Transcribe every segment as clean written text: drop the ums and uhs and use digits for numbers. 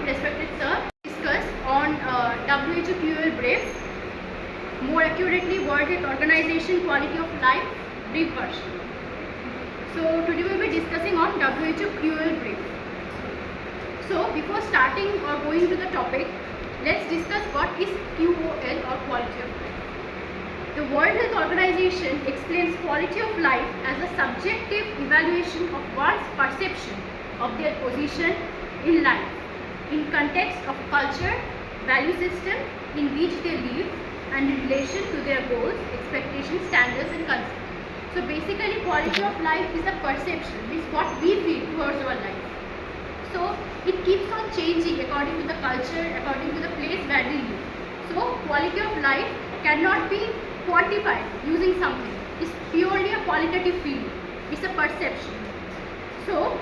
respected sir, discuss on WHO QOL brief, more accurately World Health Organization Quality of Life brief version. So today we will be discussing on WHO QOL brief. So before starting or going to the topic, let's discuss what is QOL or quality of life. The World Health Organization explains quality of life as a subjective evaluation of one's perception of their position in life in context of culture, value system in which they live and in relation to their goals, expectations, standards and concerns. So basically quality of life is a perception, means what we feel towards our life. So it keeps on changing according to the culture, according to the place where we live. So quality of life cannot be quantified using something. It's purely a qualitative feeling. It's a perception. So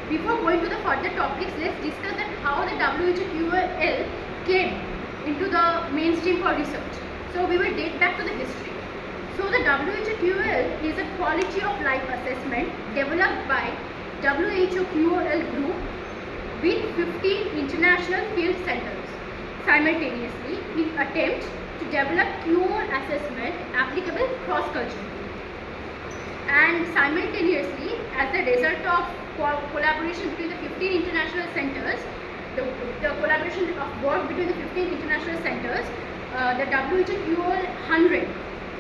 before going to the further topics, let's discuss that how the WHO QOL came into the mainstream for research. So we will date back to the history. So the WHO QOL is a quality of life assessment developed by WHO QOL group with 15 international field centers simultaneously in attempt to develop QOL assessment applicable cross-culturally. And simultaneously, as a result of collaboration between the 15 international centers, the collaboration of work between the 15 international centers, the WHO QOL 100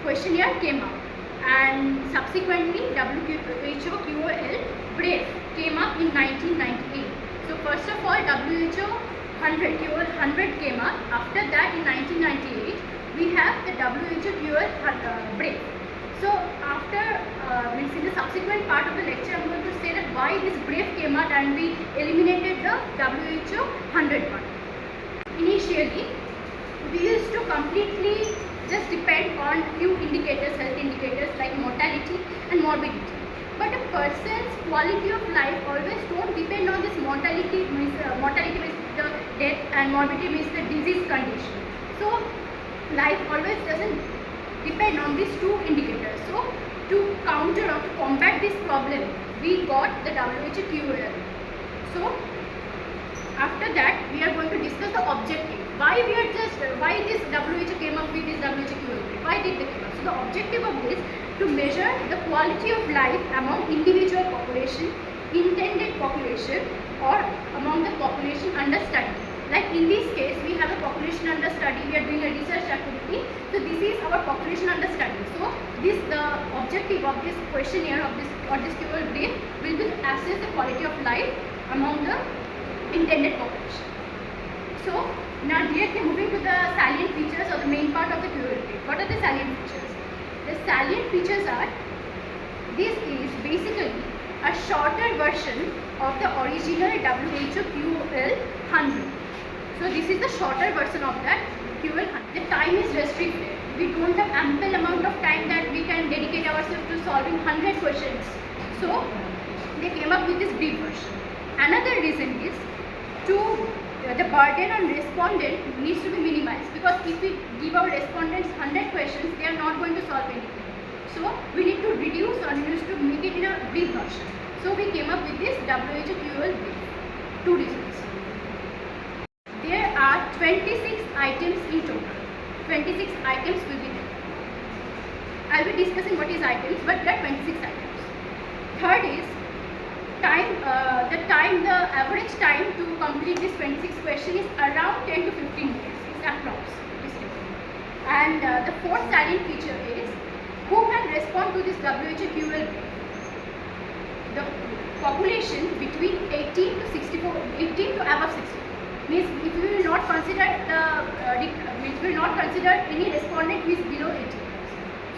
questionnaire came out, and subsequently WHO QOL brief came up in 1998. So first of all, WHO 100 QOL 100 came up. After that, in 1998, we have the WHO QOL brief. So after in the subsequent part of the lecture, I'm going to say that why this brief came out and we eliminated the WHO 100 one. Initially, we used to completely just depend on few indicators, health indicators like mortality and morbidity. But a person's quality of life always don't depend on this mortality means the death and morbidity means the disease condition. So life always doesn't depend on these two indicators. So to counter or to combat this problem, we got the WHO QOL. So after that, we are going to discuss the objective. Why this WHO came up with this WHO QOL? Why did they come up? So the objective of this to measure the quality of life among individual population, intended population, or among the population under study. Like in this case, we have a population under study. We are doing a research activity. So this is our population under study. So the objective of this questionnaire of this QOL brief will be to assess the quality of life among the intended population. So now directly moving to the salient features or the main part of the QOL brief. What are the salient features? The salient features are, this is basically a shorter version of the original WHO QOL 100. So this is the shorter version of that QOL 100. The time is restricted. We don't have ample amount of time that we can dedicate ourselves to solving 100 questions. So they came up with this brief version. Another reason is the burden on respondent needs to be minimized, because if we give our respondents 100 questions, they are not going to solve anything. So we need to reduce or we need to make it in a brief version. So we came up with this WHO QOL brief. Two reasons. There are 26 items in total. 26 items will be there. I will be discussing what is items, but there are 26 items. Third is the average time to complete this 26 question is around 10 to 15 minutes. It's approx. And the fourth salient feature is who can respond to this WHO QOL brief. The population between 18 to above 64. Means if we will not consider any respondent who is below 18 years.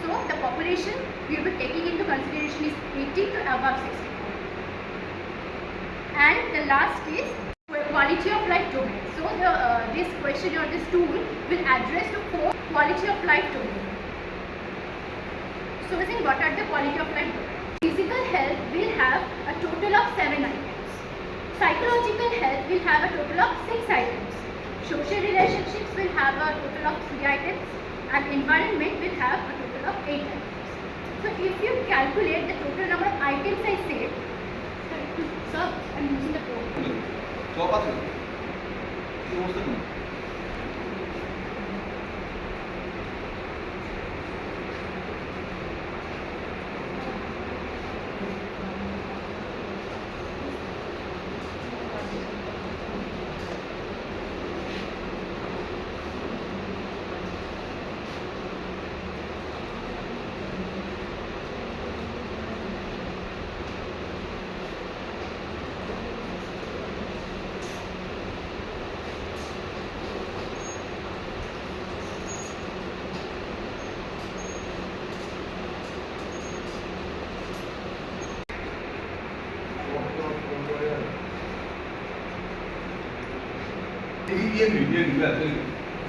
So the population we will be taking into consideration is 18 to above 64. And the last is quality of life domain. So this question or this tool will address the 4 quality of life domain. So what are the quality of life domain? Physical health will have a total of 7 items. Psychological health will have a total of 6 items. Social relationships will have a total of 3 items. And environment will have a total of 8 items. So if you calculate the total number of items I said, sir, I'm using the code. Chop আছে কি অবস্থা নেই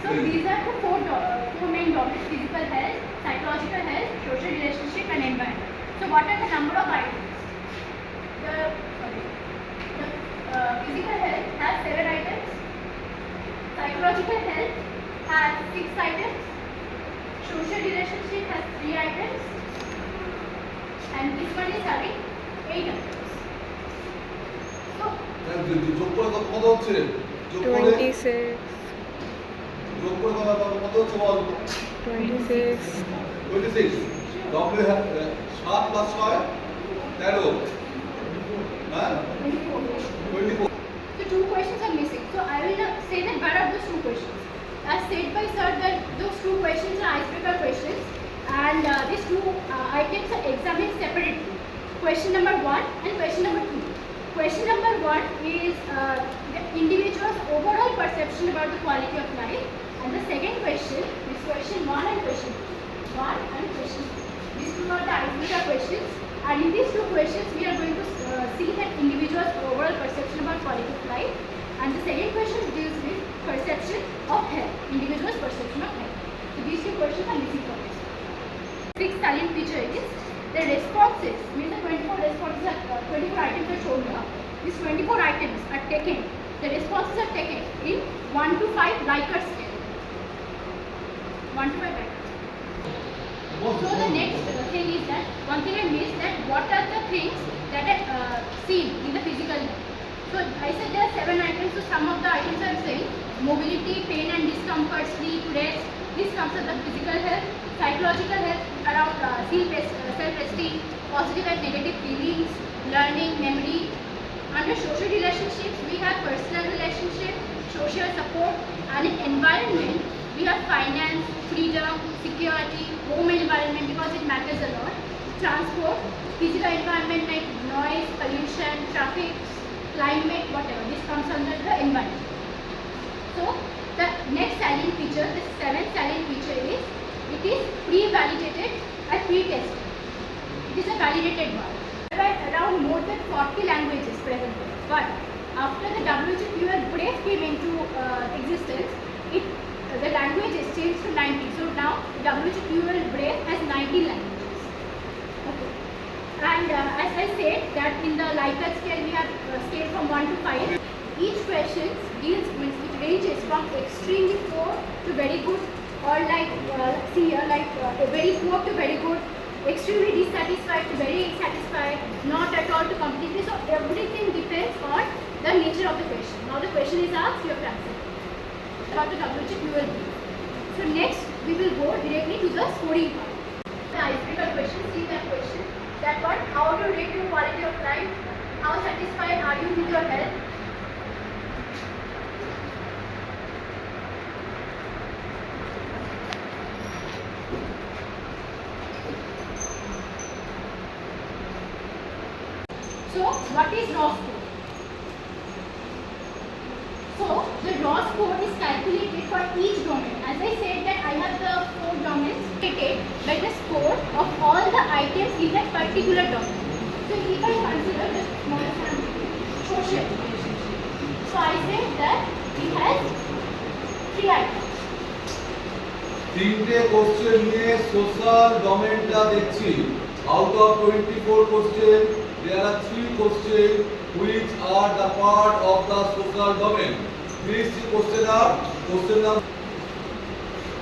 So these are the four main domains: physical health, psychological health, social relationship, and environment. So what are the number of items? The physical health has 7 items. Psychological health has 6 items. Social relationship has 3 items. And this one is having 8 items. So যোগ করে কত হচ্ছে যোগ করে 26, যোগ করে কত হচ্ছে বল 26, 26 ডব্লিউ 7 প্লাস 6 13 হ্যাঁ 24 So 2 questions are missing. So I will say that where are those 2 questions. As said by sir that those 2 questions are icebreaker questions, and these 2 items are examined separately. Question number 1 and question number 2. Question number 1 is the individual's overall perception about the quality of life, and the second question is question 1 and question 2. 1 and question 2. These 2 are the icebreaker questions, and in these 2 questions we are going to see that individual's overall perception about quality of life, and the second question deals with perception of health, individual's perception of health. So these 2 questions are missing from this. Sixth salient feature is the responses, means the 24 responses are 24 items are shown here. These 24 items are taken, the responses are taken in 1 to 5 Likert scale. 1 to 5 Likert scale. So the next thing is that, one thing I missed, that what are the things that are seen in the physical health. So I said there are 7 items, so some of the items I am saying: mobility, pain and discomfort, sleep, rest. This comes under physical health. Psychological health around self-esteem, positive and negative feelings, learning, memory. Under social relationships, we have personal relationship, social support, and in environment, we have finance, freedom, security, home environment because it matters a lot, transport, physical environment like noise, pollution, traffic, climate, whatever. This comes under the environment. So the next salient feature, the 7th salient feature is, it is pre-validated and pre-tested. It is a validated one. There are around more than 40 languages present there. But after the WHO BRAVE came into existence, the languages changed to 90. So now WHO BRAVE has 90 languages. Okay. And as I said that in the Likert scale we have scale from 1 to 5. Each question deals with, it ranges from extremely poor to very good, or like see here, like very poor to very good, extremely dissatisfied to very satisfied, not at all to completely. So everything depends on the nature of the question. Now the question is asked, you have to answer about the WHO. So next we will go directly to the scoring part. The icebreaker question, see that question. That one, how to rate your quality of life? How satisfied are you with your health? So, what is raw score? So, the raw score is calculated for each domain. As I said that I have the 4 domains stated by the score of all the items in that particular domain. So, if I consider the smallest one, social relationship. So, I said that it has 3 items. 3টে question নিয়ে social ডোমেনটা দেখছি out of 24 question there are 3 questions which are the part of the social domain. These 3 questions are question number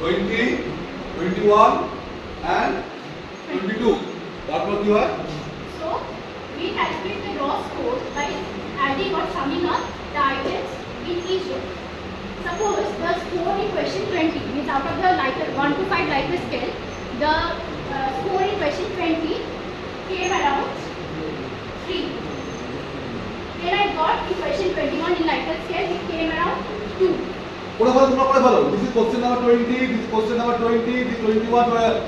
20, 21 and 22. তারপর কি হয়? So we calculate the raw score by adding or summing up the items score in question 20 means out of the Likert 1 to 5 Likert scale, the score in question 20 came around 3. Then I got in question 21 in Likert scale, it came around 2. করে ফেলো, তোমরা করে ফেলো। This is question number 20, this is question number 20, this 21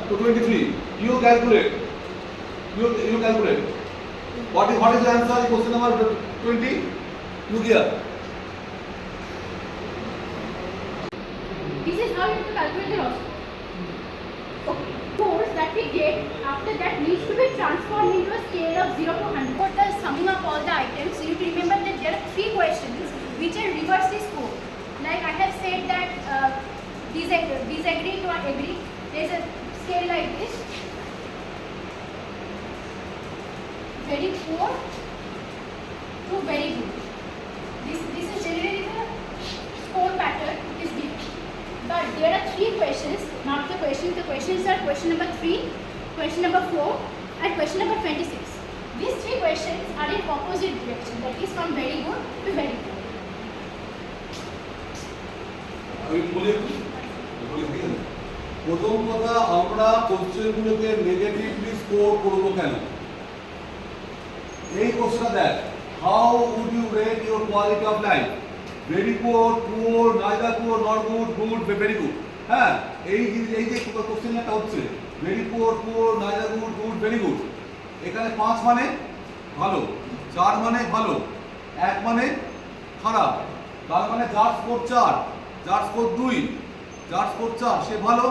to 23. You calculate. You calculate. What is the answer in question number 20? You here. This is how you have to calculate the loss. Okay. Force that we get after that needs to be transformed into a scale of 0 to 100. For the summing up all the items, you need to remember that there are 3 questions which are reversely scored. Like I have said that disagree to agree. There is a scale like this. Very poor to very good. This is generally the score pattern is given. But there are 3 questions, not the questions. The questions are question number 3, question number 4, and question number 26. These 3 questions are in opposite direction. That is from very good to very good. আমি বলি প্রথম কথা, আমরা কোশ্চেনগুলোকে negatively score করবো কেন? এই কোশ্চেনটা দেখ, how would you rate your quality of life? Very poor, neither poor, not good, very good. হ্যাঁ, এই যে কোশ্চেনটা হচ্ছে very poor, neither good, very good. এখানে 5 মানে ভালো, 4 মানে ভালো, 1 মানে খারাপ। তার মানে যার স্কোর 4, যার স্কোর 2, যার স্কোর 4 সে ভালো।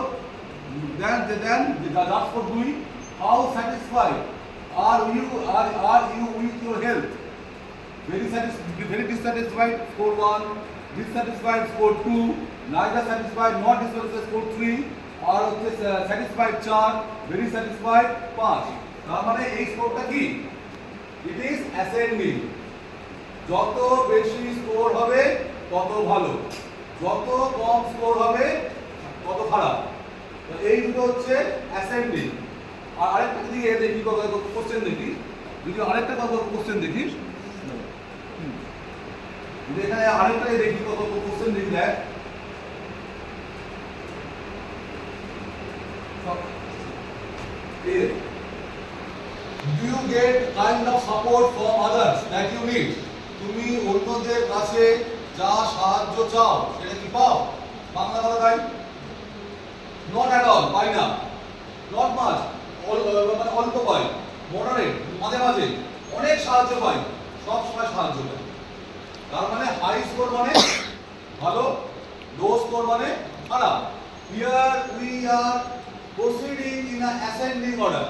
দেন যার score 2, how satisfied are you with your health? Very dissatisfied, score 1, dissatisfied, score 2, neither satisfied, not dissatisfied, score 3, আর হচ্ছে satisfied 4, very satisfied 5। তার মানে এই স্কোরটা কি? It is ascending. যত বেশি স্কোর হবে তত ভালো, যত কম স্কোর হবে তত খারাপ। তো এই দুটো হচ্ছে অ্যাসেন্ডিং। আর আরেকটা যদি দেখি কোশ্চেন দেখি, যদি আরেকটা কোশ্চেন দেখি, এখানে আরেকটা দেখি কত কোশ্চেন দেখি দেখ। Do you get kind of support from others that you need? তুমি অন্যদের কাছে যা সাহায্য চাও সেটা কি পাও? বাংলা কথা তাই? Not at all, পাই না। Not much, মানে অল্প পাই। মডারেট, মাঝে মাঝে। অনেক সাহায্য পাই, সব সময় সাহায্য পাই। তার মানে হাই স্কোর মানে ভালো, লো স্কোর মানে খারাপ। Here we are proceeding in an ascending order.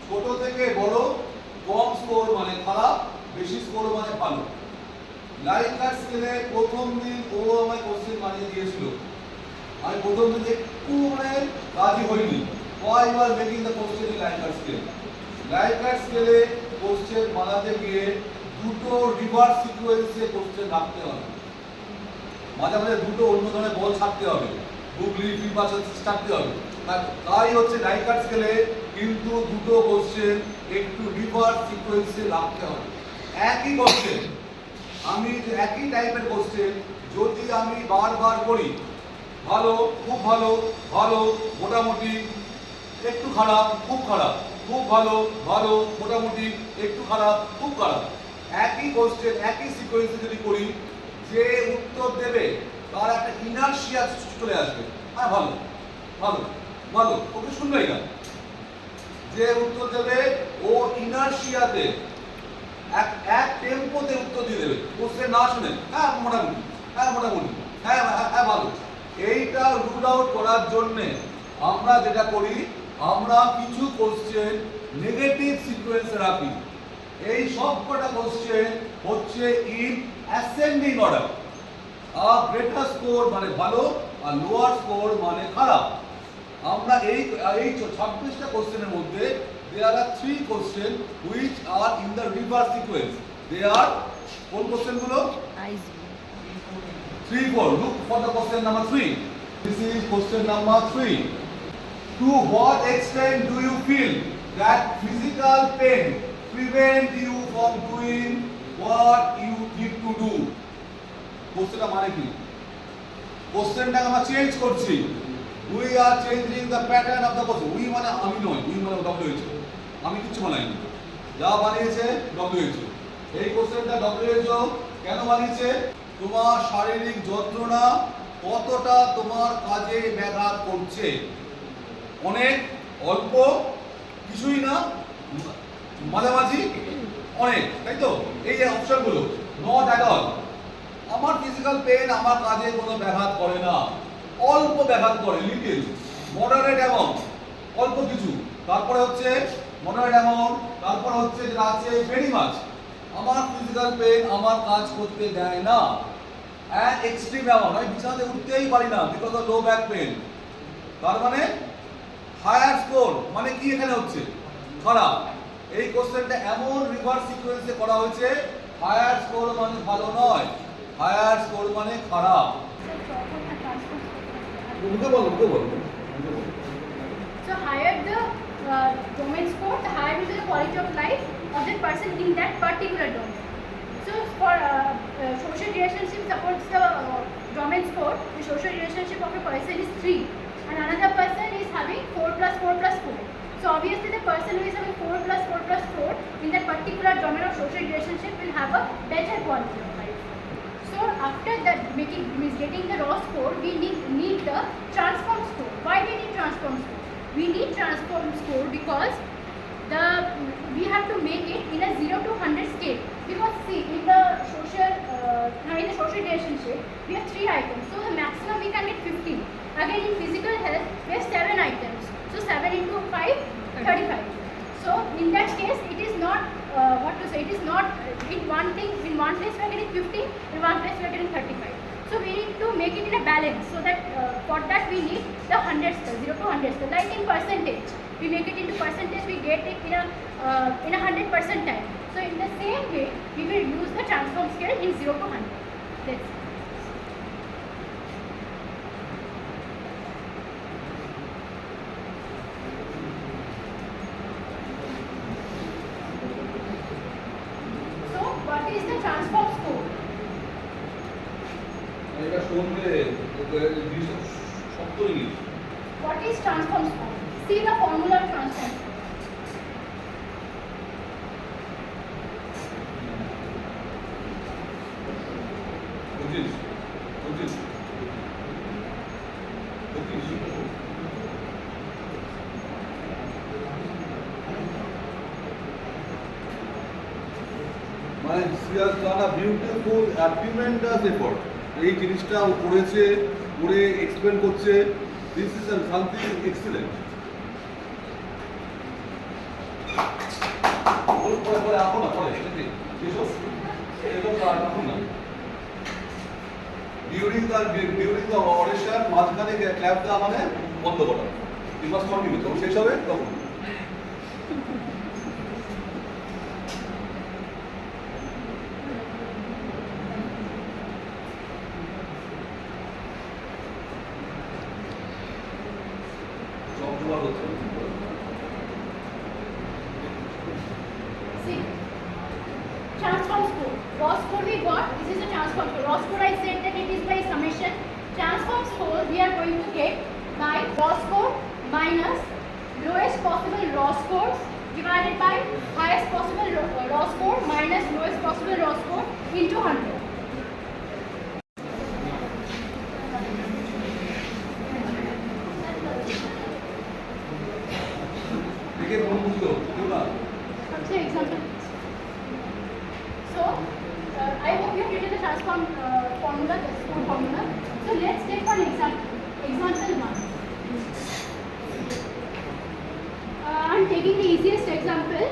ছোট থেকে বড়, কম স্কোর মানে খারাপ, বেশি স্কোর মানে ভালো। লাইকার্ট স্কেলে প্রথম দিন ও আমায় কোশ্চেন বানিয়ে দিয়েছিল, আমি প্রথম দিন একটু মানে রাজি হইনি। Why you are making the question in Likert scale? Likert scale question বানাতে গিয়ে দুটো রিভার্স সিকোয়েন্সে কোশ্চেন রাখতে হবে, মাঝে মাঝে দুটো অন্য ধরনের বল ছাড়তে হবে, বুক লিভ রিভার্স ছাড়তে হবে। তাই হচ্ছে Likert স্কেলে কিন্তু দুটো কোশ্চেন একটু রিভার্স সিকোয়েন্সে রাখতে হবে। একই কোশ্চেন, আমি একই টাইপের কোশ্চেন যদি আমি বারবার করি, ভালো, খুব ভালো, ভালো, মোটামুটি, একটু খারাপ, খুব খারাপ, খুব ভালো, ভালো, মোটামুটি, একটু খারাপ, খুব খারাপ, একই কোশ্চেন একই সিকোয়েন্সে যদি করি, যে উত্তর দেবে তার একটা ইনার্শিয়া চলে আসবে। হ্যাঁ, ভালো ভালো ভালো, ওকে শুনবেই না। যে উত্তর দেবে ও ইনার্শিয়াতে এক টেম্পোতে উত্তর দিয়ে দেবে, কোশ্চেন না শুনে। হ্যাঁ মোটামুটি, হ্যাঁ মোটামুটি, হ্যাঁ হ্যাঁ ভালো। এইটা রুল আউট করার জন্যে আমরা যেটা করি, আমরা কিছু কোশ্চেন নেগেটিভ সিকোয়েন্সে রাখি। এই সবকটা কোশ্চেন হচ্ছে ইন অ্যাসেন্ডিং অর্ডার। আর গ্রেটার স্কোর মানে ভালো, আর লোয়ার স্কোর মানে খারাপ। আমরা এই 26টা কোশ্চেনের মধ্যে there are 3 questions which are in the reverse sequence. They are কোন কোশ্চেনগুলো? 3, 4. Look for the question number 3. This is question number 3. To what extent do you feel that physical pain prevent you from doing what you need to do? কোশ্চেনটা মানে কি? কোশ্চেনটা আমরা change করছি। We are changing the pattern of the question. We মানে আমি নয়, we মানে ডব্লিউএইচও। আমি কিছু বানাইনি, যা বানিয়েছে ডব্লিউএইচও। এই কোশ্চেনটা ডব্লিউএইচও কেন বানিয়েছে? তোমার শারীরিক যন্ত্রণা কতটা তোমার কাজে ব্যাঘাত করছে। অনেক, অল্প, কিছুই না, মাঝামাঝি, অনেক, তাই তো? এই যে অপশনগুলো, নট অ্যাট অল। আমার ফিজিক্যাল পেন আমার কাজে কোনো ব্যাঘাত করে না, অল্প ব্যাঘাত করে, লিটল, মডারেট অ্যামাউন্ট, অল্প কিছু। তারপরে হচ্ছে মডারেট অ্যামাউন্ট, তারপরে হচ্ছে যেটা আছে ভেরি মাচ। আমার ফিজিক্যাল পেন আমার কাজ করতে দেয় না। অ্যান্ড এক্সট্রিম অ্যামাউন্ট, আমি বিছানাতে উঠতেই পারি না because of low back pain. তার মানে হায়ার স্কোর মানে কি এখানে হচ্ছে? খারাপ। এই কোশ্চেনটা এমন রিভার্স সিকোয়েন্সে করা হয়েছে, হায়ার স্কোর মানে ভালো নয়, হায়ার স্কোর মানে খারাপ। মুখে বলো, মুখে বলো। So higher the domain score, the higher will be the quality of life of that person in that particular domain. So for social relationship supports the domain score. The social relationship of a person is 3 and another person is having 4 plus 4 plus 4. So obviously the person who is having 4 plus 4 plus 4 in that particular domain of social relationship will have a better quality of life. So after that means getting the raw score, we need the transform score. Why we need transform score? We need transform score because we have to make it in a 0 to 100 scale. Because see, in the social relationship, we have 3 items. So the maximum we can get 15. Again in physical health, we have 7 items. So 7 into 5, 35. So in that case, it is not it is not in one place we are getting 15, in one place we are getting 35. So we need to make it in a balance, so that for that we need the 100 scale, 0 to 100 scale. Like in percentage, we make it into percentage, we get it in a 100% time. So in the same way, we will use the transform scale in 0 to 100. That's it. So what is the transform score? এটা শুনবে, জিনিসটা শক্ত জিনিস। What is transform score? See the formula of transform score. বুঝিস, বুঝিস, বুঝিস। মানে serious না, বিউটিফুল অ্যাপিমেন্টাস এফোর্ট। এই জিনিসটা ও করেছে, করে এক্সপ্লেন করছে, দিস ইজ সামথিং এক্সিলেন্ট। পরে পরে আসো না, পরে এসো, এসো আসুন না। ডিউরিং দ্য অডিশন মাঝখানে ক্ল্যাপটা মানে বন্ধ করা, ইউ মাস্ট কন্টিনিউ। তখন শেষ হবে তখন। See, transform score. Raw score we got. This is the transform score. Raw score I said that it is by summation. Transform score we are going to get by raw score minus lowest possible raw score divided by highest possible raw score minus lowest possible raw score into 100. দেখে মন বুঝলো কেউ না। So example. So I hope you have written the transform formula, the score formula. So let's take one example. Example 1. I'm taking the easiest example,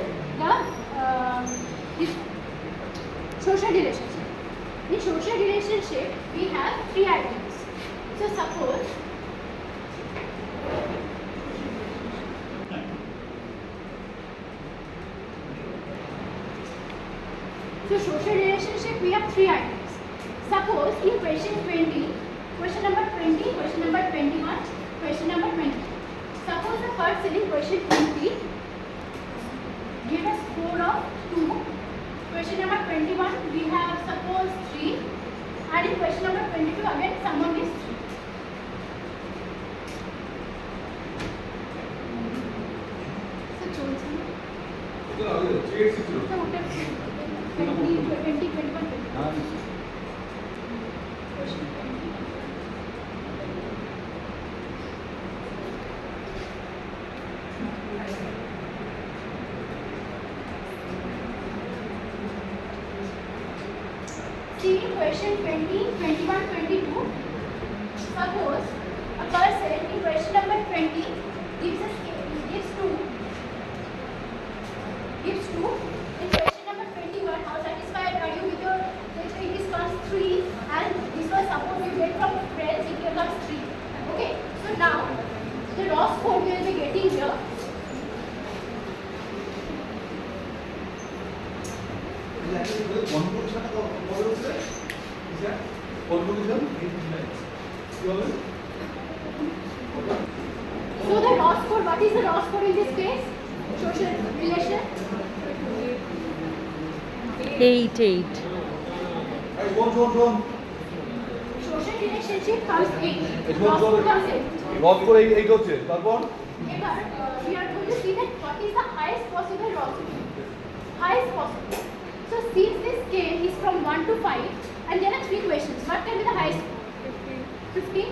the social relationship. In social relationship, we have 3 items. So suppose social relationship we have 3 items. Suppose in question 20, question number 20, question number 21, question number 20. Suppose the person in question 20 give a score of 2. Question number 21 we have suppose 3, and in question number 22 again someone is 3. 8 ছিল So, what are 20, 21, 22. হ্যাঁ Question 20. See question 20, 21, 22. Suppose a person in question number 20 gives us gives 2. Gives 2. In question number 21, how satisfied are you with your let's say this comes 3 and this was suppose you get from friends it becomes 3. Okay. So now the raw score we will be getting here. কনভলিউশনটা কবে হচ্ছে sir convolution কি হবে So the raw score, what is the raw score in this case? Social relation. 8, 8. এই শোন Social relationship comes 8. It Raw was score all- comes 8. রদ করে এই হচ্ছে তারপর এবার we are going to see that what is the highest possible raw score. Highest possible. So since this scale is from 1 to 5 and there are 3 questions, what can be the highest score? 15.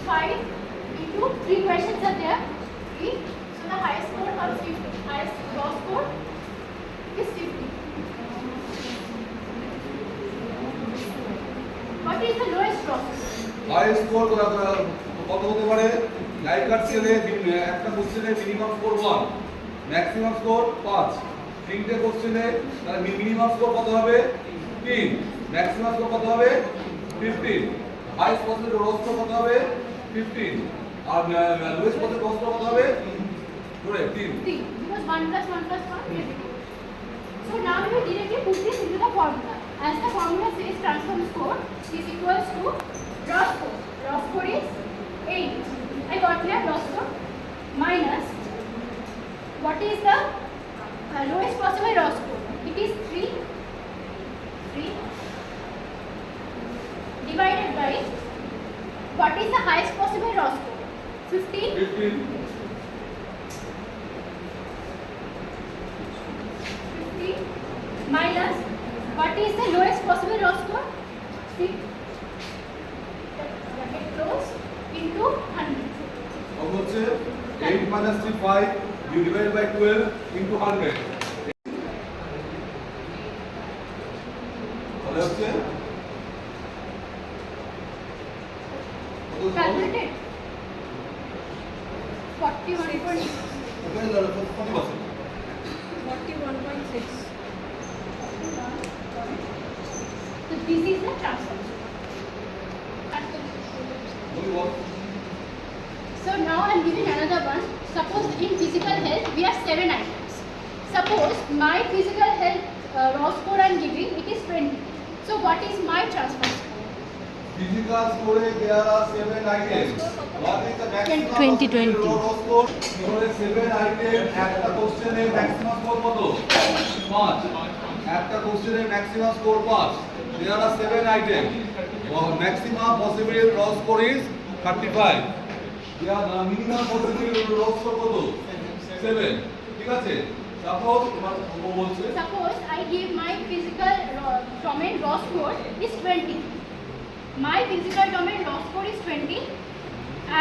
5 into 3 questions are there. 3. So the highest score comes 50. Highest raw score is 50. What is the lowest raw score? High score কত হতে পারে liker স্কেলে একটা কোশ্চেনে minimum score 1 maximum score 5 তিনটে কোশ্চেনে তাহলে minimum score কত হবে 3 ম্যাক্সিমাম স্কোর কত হবে 15 হাইস্ট পসিবল রো স্কোর কত হবে 15 আর লোয়েস্ট পসিবল রো স্কোর কত হবে ধরে 3 3. Because 1 plus 1 plus 1 will be 2. So now we will directly put this into the formula. As the formula says, transform score is equals to raw score. Raw score is 8. I got here raw score minus what is the lowest possible raw score? It is 3. 3 divided by what is the highest possible raw score? 15. 15 50 minus what is the lowest possible raw score? 6 bracket close into 100. কত হচ্ছে 8 minus 3 5 you divide by 12 into 100 তাহলে হচ্ছে কত হবে? Calculated 41.6. ওখানে দাঁড়াও, 40%। 41.6. So this is the transfer. বলি বল। So now I am giving another one. Suppose in physical health we have 7 items. Suppose my physical health raw score I am giving it is 20. So what is my transfer score? Physical score there are 7 items. What is the maximum 20, of 20. raw score? Score 7 item একটা কোশ্চেনে maximum score কত? 5 একটা কোশ্চেনে maximum score 5 there are 7 items. Maximum possible raw score is 35. there minimum possible raw score কত? 7 ঠিক আছে suppose ও বলছে Suppose I give my physical domain raw score is 20. My physical domain raw score is 20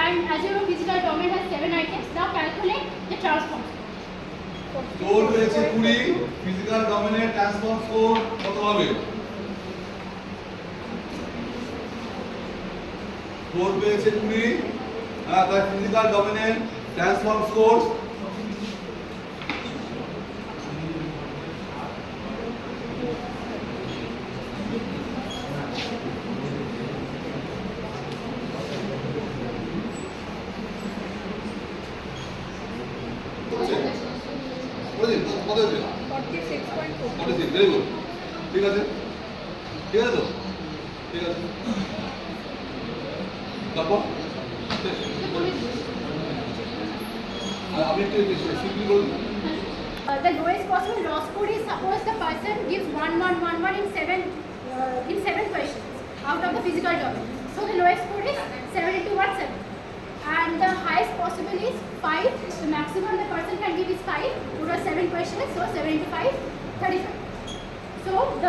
and as you know physical domain has 7 items. Now calculate the transform score. Score পেয়েছে 20 physical ডোমেনের transform score কত হবে score পেয়েছে 20 হ্যাঁ তার physical ডোমেনের transform score কত হয়েছে 46.4. ভেরি গুড ঠিক আছে ঠিক আছে তো ঠিক আছে তারপর আর আমি একটু সিম্পলি বলুন The lowest possible raw score is suppose the person gives 1 1 1 1 in 7 questions out of the physical domain. So the lowest score is 7 into 1 7. and the highest possible is 5. The maximum the person can give is 5. It was 7 questions, so 7 into 5, 35. So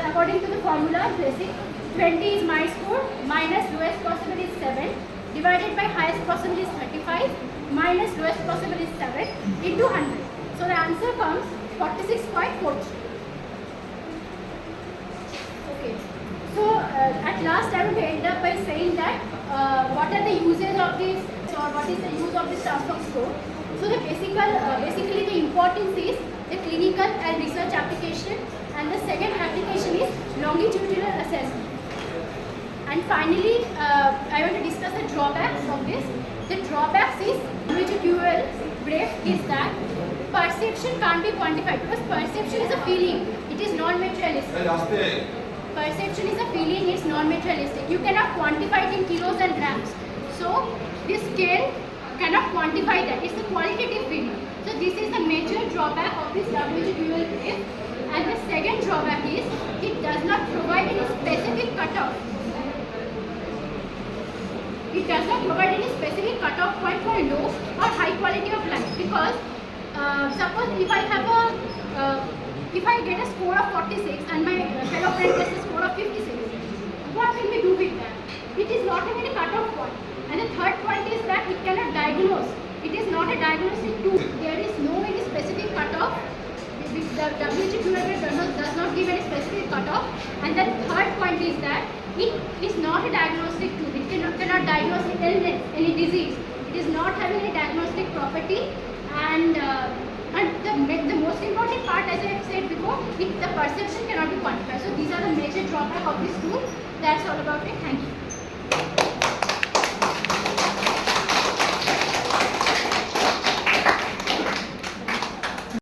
according to the formula, basic 20 is my score minus lowest possible is 7 divided by highest possible is 35 minus lowest possible is 7 into 100. So the answer comes 46.43. Okay. So at last I will end up by saying that what are the uses of this, or what is the use of this transform score. So the basically the importance is the clinical and research application, and the second application is longitudinal assessment. And finally, I want to discuss the drawbacks of this. The drawbacks is WHQL brief is that perception can't be quantified, because perception is a feeling. It is non-materialistic. Perception is a feeling, it's non-materialistic. You cannot quantify it in kilos and grams. So this scale cannot quantify that. It's a qualitative feeling. So this is the major drawback of this WHQL brief. And the second drawback is it does not provide any specific cutoff. It does not provide any specific cutoff point for low or high quality of life, because suppose if I have if I get a score of 46 and my fellow friend gets a score of 56, what will we do with that? It is not having a cutoff point. And the third point is that it cannot diagnose. It is not a diagnostic tool. There is no any specific cutoff. The WHQL does not give any specific cutoff. And the third point is that it is not a diagnostic tool. It cannot diagnose illness, any disease. It is not having a diagnostic property. And the most important part, as I have said before, the perception cannot be quantified. So these are the major drawbacks of this tool. That's all about it. Thank you.